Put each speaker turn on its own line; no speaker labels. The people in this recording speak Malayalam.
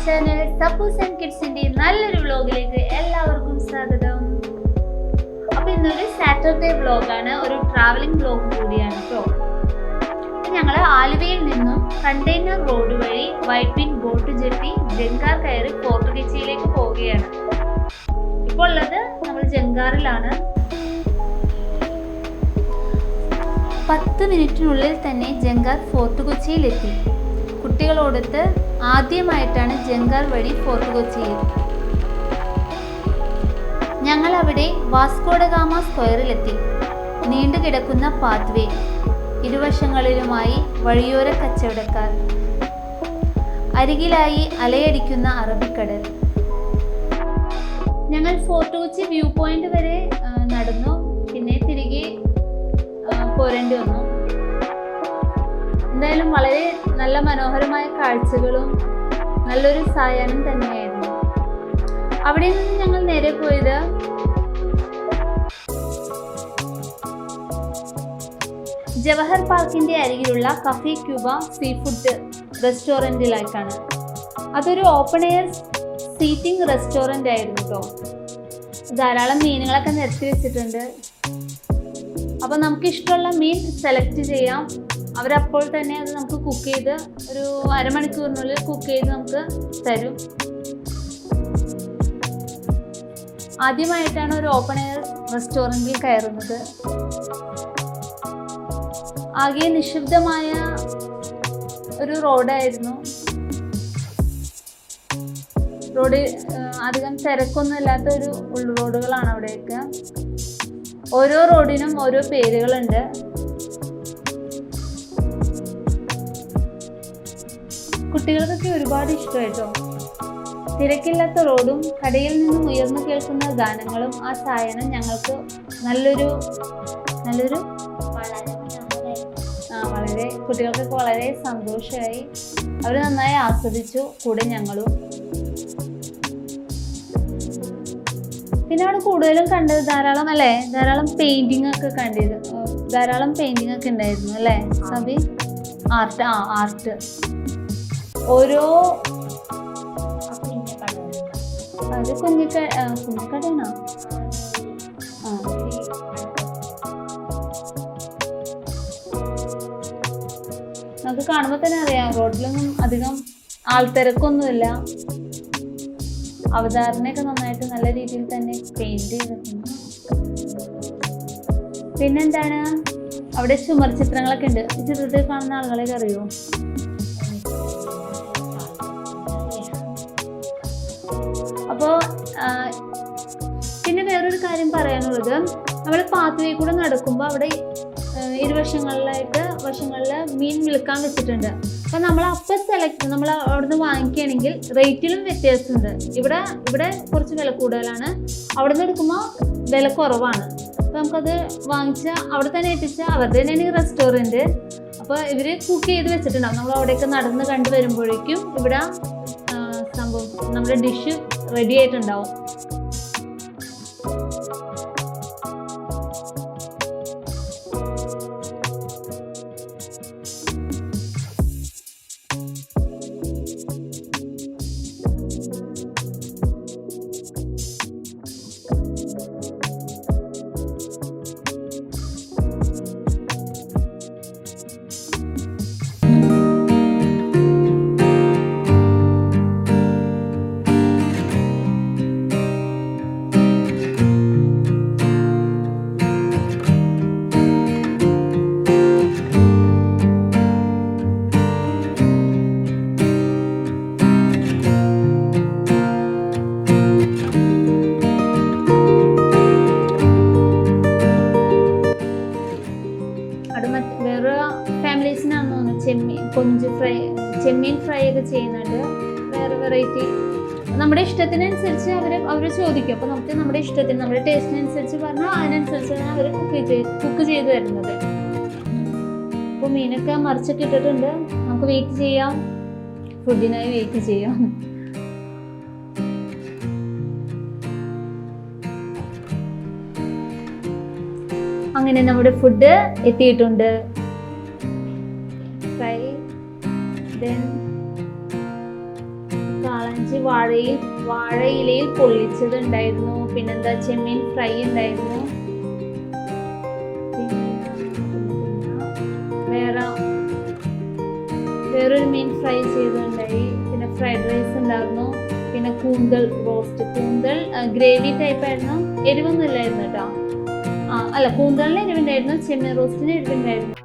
ചാനൽ സപ്പൂസ് ആൻഡ് കിഡ്സിന്റെ നല്ലൊരു വ്ലോഗിലേക്ക് എല്ലാവർക്കും സ്വാഗതം. അപ്പൊ ഇന്നൊരു സാറ്റർഡേ വ്ലോഗാണ്, ഒരു ട്രാവലിംഗ് വ്ലോഗ് കൂടിയാണ് കേട്ടോ. ഞങ്ങൾ ആലുവയിൽ നിന്നും കണ്ടെയ്നർ റോഡ് വഴി വൈറ്റ് വിൻ ബോട്ട് ജെട്ടി ജങ്കാർ കയറി ഫോർട്ട് കൊച്ചിയിലേക്ക് പോവുകയാണ്. ഇപ്പോൾ ഉള്ളത് നമ്മൾ ജങ്കാറിലാണ്. 10 മിനിറ്റിനുള്ളിൽ തന്നെ ജങ്കാർ ഫോർട്ട് കൊച്ചിയിലെത്തി. കുട്ടികളോടൊത്ത് ആദ്യമായിട്ടാണ് ജങ്കാർ വഴി ഫോർട്ട് കൊച്ചിയിൽ. ഞങ്ങൾ അവിടെ വാസ്കോ ഡ ഗാമ സ്ക്വയറിലെത്തി. നീണ്ടുകിടക്കുന്ന പാത്വേ, ഇരുവശങ്ങളിലുമായി വഴിയോര കച്ചവടക്കാർ, അരികിലായി അലയടിക്കുന്ന അറബിക്കടൽ. ഞങ്ങൾ ഫോർട്ട് കൊച്ചി വ്യൂ പോയിന്റ് വരെ നടന്നു, പിന്നെ തിരികെ പോരേണ്ടി വന്നു. എന്തായാലും വളരെ നല്ല മനോഹരമായ കാഴ്ചകളും നല്ലൊരു സായാഹ്നം തന്നെയായിരുന്നു. അവിടെ നിന്ന് ഞങ്ങൾ നേരെ പോയത് ജവഹർ പാർക്കിന്റെ അരികിലുള്ള കഫേ ക്യൂബ സീ ഫുഡ് റെസ്റ്റോറൻറ്റിലേക്കാണ്. അതൊരു ഓപ്പൺ എയർ സീറ്റിംഗ് റെസ്റ്റോറൻ്റ് ആയിരുന്നു കേട്ടോ. ധാരാളം മീനുകളൊക്കെ നിരത്തി വെച്ചിട്ടുണ്ട്. അപ്പോൾ നമുക്ക് ഇഷ്ടമുള്ള മീൻ സെലക്ട് ചെയ്യാം. അവരപ്പോൾ തന്നെ അത് നമുക്ക് കുക്ക് ചെയ്ത് ഒരു അരമണിക്കൂറിനുള്ളിൽ കുക്ക് ചെയ്ത് നമുക്ക് തരും. ആദ്യമായിട്ടാണ് ഒരു ഓപ്പൺ എയർ റെസ്റ്റോറൻറ്റിൽ കയറുന്നത്. ആകെ നിശബ്ദമായ ഒരു റോഡായിരുന്നു. റോഡ് അധികം തിരക്കൊന്നും ഇല്ലാത്ത ഒരു ഉൾറോഡുകളാണ് അവിടെയൊക്കെ. ഓരോ റോഡിനും ഓരോ പേരുകളുണ്ട്. കുട്ടികൾക്കൊക്കെ ഒരുപാട് ഇഷ്ടമായിട്ടോ. തിരക്കില്ലാത്ത റോഡും കടയിൽ നിന്നും ഉയർന്നു കേൾക്കുന്ന ഗാനങ്ങളും ആ സായനം ഞങ്ങൾക്ക് നല്ലൊരു വളരെ കുട്ടികൾക്കൊക്കെ വളരെ സന്തോഷമായി. അവർ നന്നായി ആസ്വദിച്ചു, കൂടെ ഞങ്ങളും. പിന്നെ അവിടെ കൂടുതലും കണ്ടത് ധാരാളം പെയിന്റിംഗ് ഒക്കെ കണ്ടത്. ധാരാളം പെയിന്റിംഗ് ഒക്കെ ഉണ്ടായിരുന്നു അല്ലേ സബി? ആർട്ട് ഓരോ അത് കുഞ്ഞിക്കടയാണോ? നമുക്ക് കാണുമ്പോൾ തന്നെ അറിയാം, റോഡിലൊന്നും അധികം ആൾത്തിരക്കൊന്നുമില്ല. അവതാരണയൊക്കെ നന്നായിട്ട് നല്ല രീതിയിൽ തന്നെ പെയിന്റ് ചെയ്തിട്ടുണ്ട്. പിന്നെന്താണ്, അവിടെ ചുമർ ചിത്രങ്ങളൊക്കെ ഉണ്ട്. ഈ ചിത്രത്തിൽ കാണുന്ന ആളുകളെയൊക്കെ അറിയോ? അപ്പോൾ പിന്നെ വേറൊരു കാര്യം പറയാനുള്ളത്, നമ്മൾ പാത്വേ കൂടെ നടക്കുമ്പോൾ അവിടെ വശങ്ങളിൽ മീൻ വിൽക്കാൻ വെച്ചിട്ടുണ്ട്. അപ്പം നമ്മൾ നമ്മൾ അവിടുന്ന് വാങ്ങിക്കുകയാണെങ്കിൽ റേറ്റിലും വ്യത്യാസമുണ്ട്. ഇവിടെ കുറച്ച് വില കൂടുതലാണ്, അവിടെ നിന്ന് എടുക്കുമ്പോൾ വില കുറവാണ്. അപ്പോൾ നമുക്കത് അവിടെ തന്നെ എത്തിച്ചാൽ അവരുടെ തന്നെയാണ് ഈ റെസ്റ്റോറൻറ്റ്. അപ്പോൾ ഇവർ കുക്ക് ചെയ്ത് വെച്ചിട്ടുണ്ടാവും. നമ്മൾ അവിടെയൊക്കെ നടന്ന് കണ്ടു വരുമ്പോഴേക്കും ഇവിടെ നമ്മുടെ ഡിഷ് റെഡി ആയിട്ടുണ്ടാവും. ചെമ്മീൻ ഫ്രൈ ഒക്കെ ചെയ്യുന്നുണ്ട്. വേറെ വെറൈറ്റി നമ്മുടെ ഇഷ്ടത്തിനനുസരിച്ച് അവർ ചോദിക്കും. അപ്പോൾ നമുക്ക് നമ്മുടെ ഇഷ്ടത്തിന്, നമ്മുടെ ടേസ്റ്റിനനുസരിച്ച് പറഞ്ഞാൽ അതിനനുസരിച്ചാണ് അവർ കുക്ക് ചെയ്ത് തരുന്നത്. അപ്പോൾ മീനൊക്കെ മറിച്ചൊക്കെ ഇട്ടിട്ടുണ്ട്. നമുക്ക് വെയിറ്റ് ചെയ്യാം, ഫുഡിനായി വെയിറ്റ് ചെയ്യാം. അങ്ങനെ നമ്മുടെ ഫുഡ് എത്തിയിട്ടുണ്ട്. ഫ്രൈ, then കാളാഞ്ചി വാഴയിലയിൽ പൊള്ളിച്ചത് ഉണ്ടായിരുന്നു. പിന്നെന്താ ചെമ്മീൻ ഫ്രൈ ഉണ്ടായിരുന്നു. വേറൊരു മീൻ ഫ്രൈ ചെയ്തിട്ടുണ്ടായി. പിന്നെ ഫ്രൈഡ് റൈസ് ഉണ്ടായിരുന്നു. പിന്നെ കൂന്തൽ റോസ്റ്റ്, കൂന്തൽ ഗ്രേവി ടൈപ്പ് ആയിരുന്നു, എരിവൊന്നും ഇല്ലായിരുന്നു കേട്ടോ. അല്ല, കൂന്തലിന് എരിവുണ്ടായിരുന്നു, ചെമ്മീൻ റോസ്റ്റിന് എരിവുണ്ടായിരുന്നു.